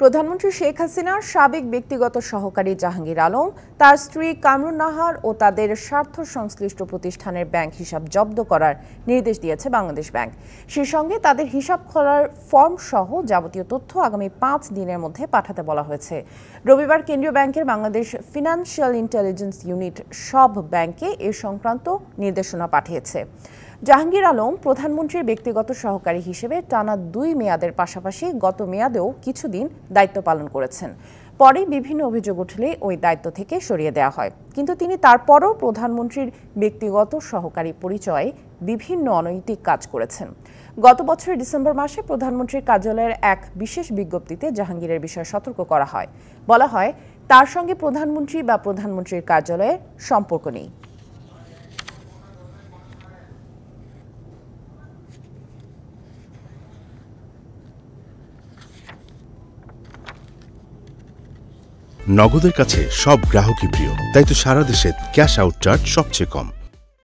প্রধানমন্ত্রী শেখ হাসিনার সাবেক ব্যক্তিগত সহকারী জাহাঙ্গীর আলম, তার স্ত্রী কামরুন নাহার ও তাদের স্বার্থ সংশ্লিষ্ট প্রতিষ্ঠানের ব্যাংক হিসাব জব্দ করার নির্দেশ দিয়েছে বাংলাদেশ ব্যাংক। সেই সঙ্গে তাদের হিসাব খোলার ফর্ম সহ যাবতীয় তথ্য আগামী 5 দিনের মধ্যে পাঠাতে বলা হয়েছে। রবিবার কেন্দ্রীয় ব্যাংকের বাংলাদেশ ফিনান্সিয়াল ইন্টেলিজেন্স ইউনিট সব ব্যাংকে এ সংক্রান্ত নির্দেশনা পাঠিয়েছে। জাহাঙ্গীর আলম প্রধানমন্ত্রীর ব্যক্তিগত সহকারী হিসেবে টানা 2 মেয়াদের পাশাপাশি গত মেয়াদেও কিছুদিন দায়িত্ব পালন করেছেন। পরে বিভিন্ন অভিযোগ উঠলে ওই দায়িত্ব থেকে সরিয়ে দেওয়া হয়, কিন্তু তিনি তারপরও প্রধানমন্ত্রীর ব্যক্তিগত সহকারী পরিচয়ে বিভিন্ন অনৈতিক কাজ করেছেন। গত বছরের ডিসেম্বর মাসে প্রধানমন্ত্রীর কার্যালয়ের এক বিশেষ বিজ্ঞপ্তিতে জাহাঙ্গীরের বিষয়ে সতর্ক করা হয়। বলা হয়, তার সঙ্গে প্রধানমন্ত্রী বা প্রধানমন্ত্রীর কার্যালয়ের সম্পর্ক নেই। নগদের কাছে সব গ্রাহকই প্রিয়, তাই তো সারা দেশে ক্যাশ আউট চার্জ সবচেয়ে কম।